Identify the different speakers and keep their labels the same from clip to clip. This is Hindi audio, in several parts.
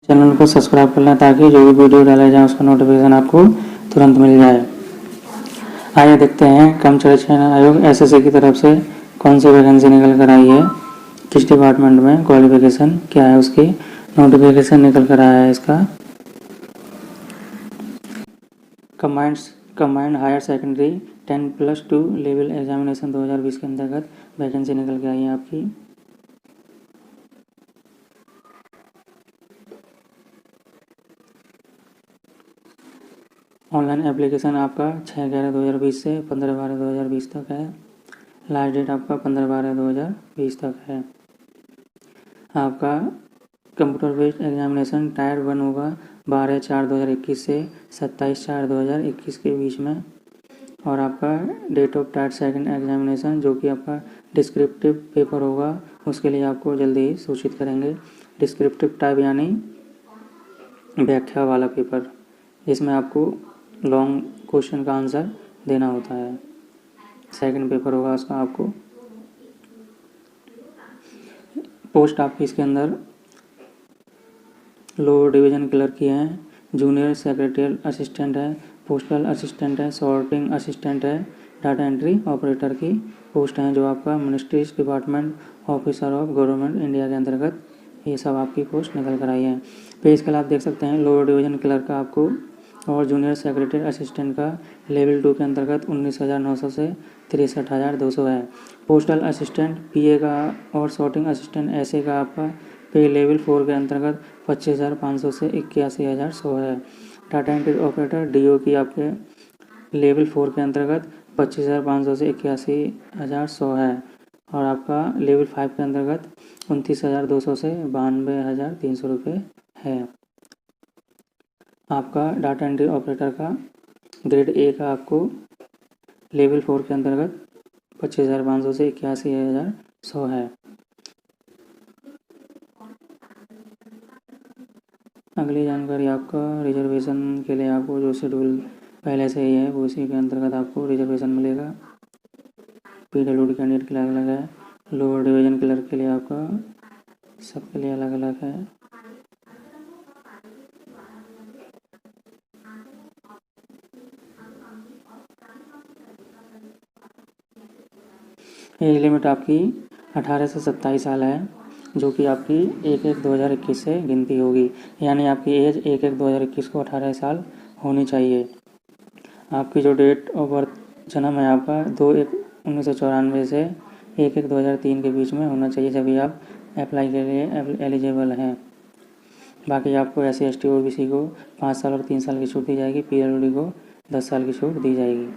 Speaker 1: चैनल को सब्सक्राइब कर लें ताकि जो भी वीडियो डाला जाए उसका नोटिफिकेशन आपको तुरंत मिल जाए। आइए देखते हैं कर्मचारी चयन आयोग एसएससी की तरफ से कौन सी वैकेंसी निकल कर आई है, किस डिपार्टमेंट में, क्वालिफिकेशन क्या है, उसकी नोटिफिकेशन निकल कर आया है। इसका combined higher secondary 10+2 level examination 2020 के अंतर्गत वैकेंसी निकल के आई है आपकी। ऑनलाइन एप्लीकेशन आपका 6/11/2020 से 15/12/2020 तक है। लास्ट डेट आपका 15/12/2020 तक है। आपका कंप्यूटर बेस्ड एग्जामिनेशन टायर 1 होगा 12/4/2021 से 27/4/2021 के बीच में। और आपका date of tier second examination जो कि आपका डिस्क्रिप्टिव पेपर होगा उसके लिए आपको जल्दी ही सूचित करेंगे। डिस्क्रिप्टिव टाइप यानी व्याख्या वाला पेपर, जिसमें आपको लॉन्ग क्वेश्चन का आंसर देना होता है। सेकंड पेपर होगा उसका। आपको पोस्ट आपकी इसके अंदर लोअर डिवीजन क्लर्क की है, जूनियर सेक्रेटरियल असिस्टेंट है, पोस्टल असिस्टेंट है, सॉर्टिंग असिस्टेंट है, डाटा एंट्री ऑपरेटर की पोस्ट हैं जो आपका ministries department officer of government India के अंतर्गत ये सब आपकी पोस्ट निकल कर आई है। पे स्केल आप देख सकते हैं लोअर डिवीजन क्लर्क का आपको और जूनियर सेक्रेटरी असिस्टेंट का लेवल 2 के अंतर्गत 19,900 से 63,200 है। पोस्टल असिस्टेंट पीए का और सॉर्टिंग असिस्टेंट एसए का आपका पे लेवल 4 के अंतर्गत 25,500 से 81,100 है। डाटा एंट्री ऑपरेटर डीओ की आपके लेवल 4 के अंतर्गत 25,500 से 81,100 है। और आपका लेवल 5 के अंतर्गत 29,200 से 92,300 रुपये है। आपका डाटा एंट्री ऑपरेटर का ग्रेड ए का आपको लेवल 4 के अंतर्गत 25,500 से 81,100 है। अगली जानकारी आपका रिजर्वेशन के लिए आपको जो शेड्यूल पहले से ही है वो उसी के अंतर्गत आपको रिजर्वेशन मिलेगा। पीडब्ल्यूडी कैंडिडेट के लिए अलग अलग है, लोअर डिवीजन क्लर्क के लिए आपका सबके लिए अलग अलग है। एज लिमिट आपकी 18 से 27 साल है जो कि आपकी 1/1/2021 से गिनती होगी, यानी आपकी एज 1/1/2021 को 18 साल होनी चाहिए। आपकी जो डेट ऑफ बर्थ जन्म है आपका 2/1/1994 से 1/1/2003 के बीच में होना चाहिए, जब भी आप अप्लाई के लिए एलिजिबल हैं। बाकी आपको SC ST OBC को 5 साल और 3 साल की छूट दी जाएगी, PWD को 10 साल की छूट दी जाएगी।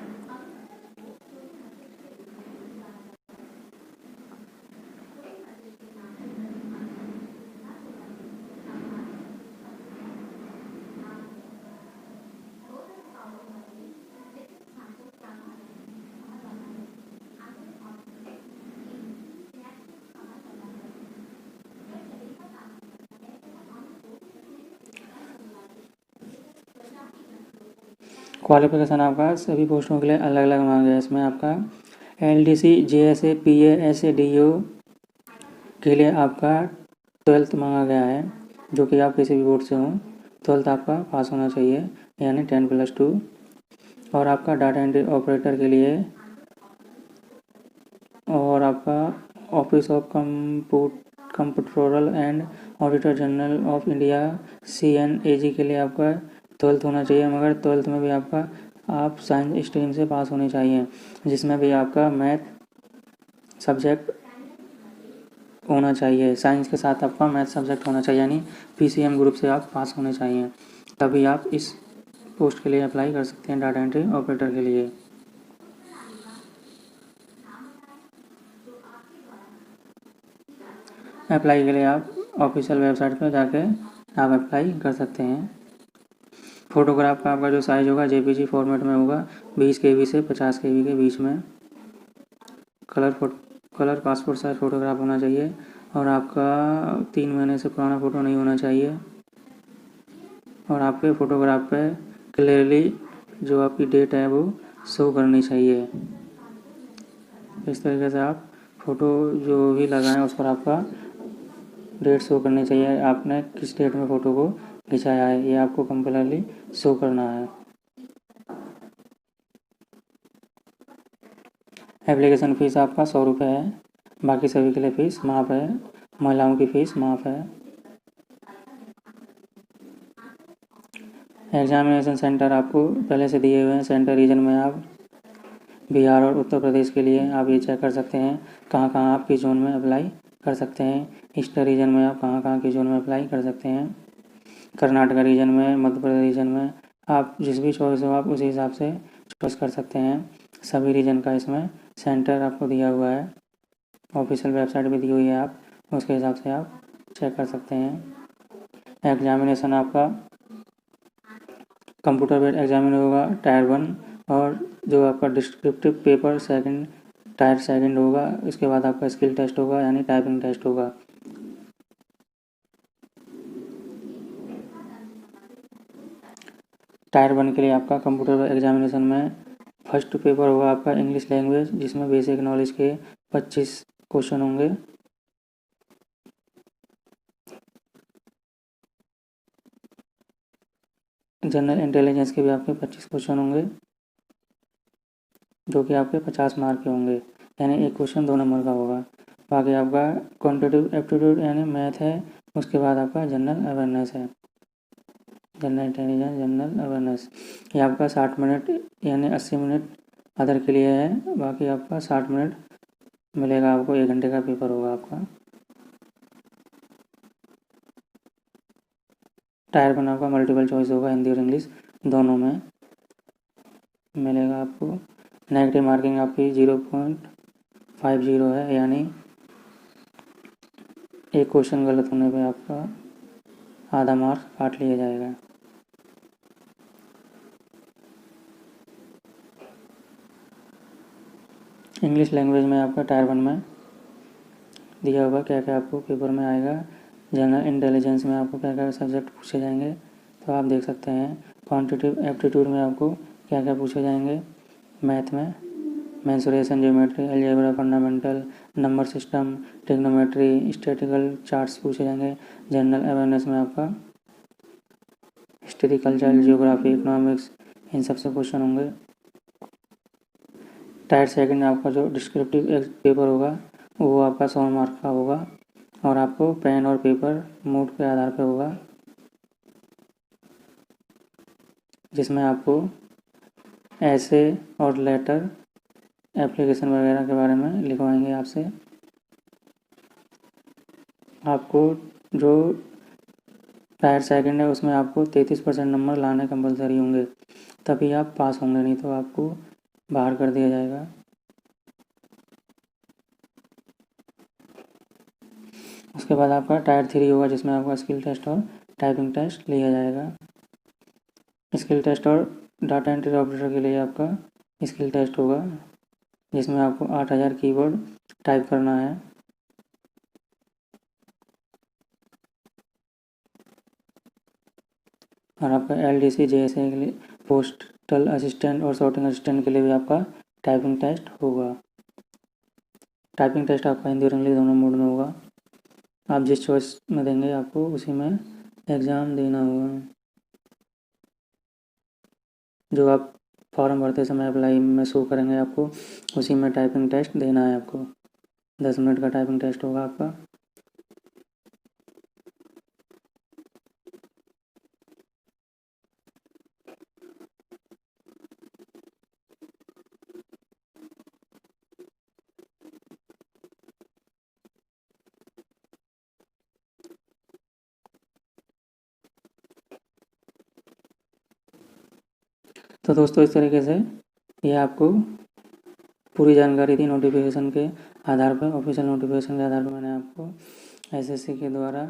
Speaker 1: क्वालिफिकेशन आपका सभी पोस्टों के लिए अलग अलग मांगा है। इसमें आपका LDC JSA PA SA DO के लिए आपका 12th मांगा गया है, जो कि आप किसी भी बोर्ड से हों 12th आपका पास होना चाहिए, यानी 10+2। और आपका डाटा एंट्री ऑपरेटर के लिए और आपका office of comptroller and auditor general of India CNAG के लिए आपका 12th होना चाहिए, मगर 12th में भी आपका आप साइंस स्ट्रीम से पास होने चाहिए, जिसमें भी आपका मैथ सब्जेक्ट होना चाहिए। साइंस के साथ आपका मैथ सब्जेक्ट होना चाहिए, यानी PCM ग्रुप से आप पास होने चाहिए, तभी आप इस पोस्ट के लिए अप्लाई कर सकते हैं डाटा एंट्री ऑपरेटर के लिए। अप्लाई के लिए आप ऑफिशियल वेबसाइट पर जाके आप अप्लाई कर सकते हैं। फ़ोटोग्राफ का आपका जो साइज़ होगा JPG फॉर्मेट में होगा, 20 KB से 50 KB के बीच में। कलर पासपोर्ट साइज फ़ोटोग्राफ होना चाहिए और आपका 3 महीने से पुराना फ़ोटो नहीं होना चाहिए। और आपके फ़ोटोग्राफ पे क्लियरली जो आपकी डेट है वो शो करनी चाहिए। इस तरीके से आप फ़ोटो जो भी लगाएं उस पर आपका डेट शो करनी चाहिए, आपने किस डेट में फ़ोटो को खिंचाया है, ये आपको कंपल्सरी शो करना है। एप्लीकेशन फ़ीस आपका 100 रुपये है, बाकी सभी के लिए फ़ीस माफ़ है, महिलाओं की फ़ीस माफ़ है। एग्जामिनेशन सेंटर आपको पहले से दिए हुए हैं, सेंटर रीजन में आप बिहार और उत्तर प्रदेश के लिए आप ये चेक कर सकते हैं कहाँ कहाँ आप किस जोन में अप्लाई कर सकते हैं। ईस्ट रीजन में आप कहाँ कहाँ किस जोन में अप्लाई कर सकते हैं। कर्नाटका रीजन में, मध्य प्रदेश रीजन में आप जिस भी चॉइस हो आप उसी हिसाब से चॉइस कर सकते हैं। सभी रीजन का इसमें सेंटर आपको दिया हुआ है, ऑफिशियल वेबसाइट भी दी हुई है, आप उसके हिसाब से आप चेक कर सकते हैं। एग्जामिनेशन आपका कंप्यूटर बेस्ड एग्जामिन होगा टायर 1, और जो आपका डिस्क्रिप्टिव पेपर टायर 2 होगा। इसके बाद आपका स्किल टेस्ट होगा यानी टाइपिंग टेस्ट होगा। टायर 1 के लिए आपका कंप्यूटर एग्जामिनेशन में फर्स्ट पेपर होगा आपका इंग्लिश लैंग्वेज, जिसमें बेसिक नॉलेज के 25 क्वेश्चन होंगे। जनरल इंटेलिजेंस के भी आपके 25 क्वेश्चन होंगे, जो कि आपके 50 मार्क के होंगे, यानी एक क्वेश्चन 2 नंबर का होगा। बाकी आपका क्वांटिटेटिव एप्टीट्यूड यानी मैथ है, उसके बाद आपका जनरल अवेयरनेस है, जनरल इंटेलिजेंस, जनरल अवेयरनेस। ये आपका 60 मिनट यानी 80 मिनट अदर के लिए है, बाकी आपका 60 मिनट मिलेगा आपको, 1 घंटे का पेपर होगा आपका। टायर 1 आपका मल्टीपल चॉइस होगा, हिंदी और इंग्लिश दोनों में मिलेगा आपको। नेगेटिव मार्किंग आपकी 0.50 है, यानी एक क्वेश्चन गलत होने पे आपका आधा मार्क्स काट लिया जाएगा। इंग्लिश लैंग्वेज में आपका टायर 1 में दिया होगा क्या क्या आपको पेपर में आएगा। जनरल इंटेलिजेंस में आपको क्या क्या सब्जेक्ट पूछे जाएंगे तो आप देख सकते हैं। क्वांटिटेटिव एप्टीट्यूड में आपको क्या क्या पूछे जाएंगे। मैथ में mensuration, geometry, algebra, fundamental, number system, trigonometry, statistical charts पूछे जाएंगे। जनरल अवेयरनेस में आपका हिस्ट्री, कल्चर, जियोग्राफी, इकोनॉमिक्स, इन सबसे क्वेश्चन होंगे। टायर 2 में आपका जो डिस्क्रिप्टिव पेपर होगा वो आपका 100 मार्क का होगा, और आपको पेन और पेपर मूड के आधार पर होगा, जिसमें आपको ऐसे और लेटर, एप्लीकेशन वगैरह के बारे में लिखवाएंगे आपसे। आपको जो टायर 2 है उसमें आपको 33% नंबर लाने कंपलसरी होंगे, तभी आप पास होंगे, नहीं तो आपको बाहर कर दिया जाएगा। उसके बाद आपका टायर 3 होगा, जिसमें आपका स्किल टेस्ट और टाइपिंग टेस्ट लिया जाएगा। स्किल टेस्ट और डाटा एंट्री ऑपरेटर के लिए आपका स्किल टेस्ट होगा, जिसमें आपको 8000 कीवर्ड टाइप करना है। और आपका LDC JSA के लिए, पोस्टल असिस्टेंट और सॉर्टिंग असिस्टेंट के लिए भी आपका टाइपिंग टेस्ट होगा। टाइपिंग टेस्ट आपका हिंदी और इंग्लिश दोनों मोड में होगा। आप जिस चॉइस में देंगे आपको उसी में एग्ज़ाम देना होगा। जो आप फॉर्म भरते समय अप्लाई में शो करेंगे आपको, उसी में टाइपिंग टेस्ट देना है आपको। 10 मिनट का टाइपिंग टेस्ट होगा आपका। तो दोस्तों इस तरीके से ये आपको पूरी जानकारी थी नोटिफिकेशन के आधार पर, ऑफिशियल नोटिफिकेशन के आधार पर मैंने आपको SSC के द्वारा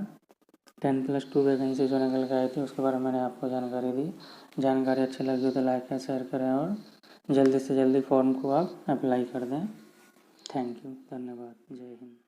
Speaker 1: 10+2 वैकेंसी जो निकल के आई थी उसके बारे में मैंने आपको जानकारी दी। जानकारी अच्छी लगी हो तो लाइक करें, शेयर करें और जल्दी से जल्दी फॉर्म को आप अप्लाई कर दें। थैंक यू, धन्यवाद, जय हिंद।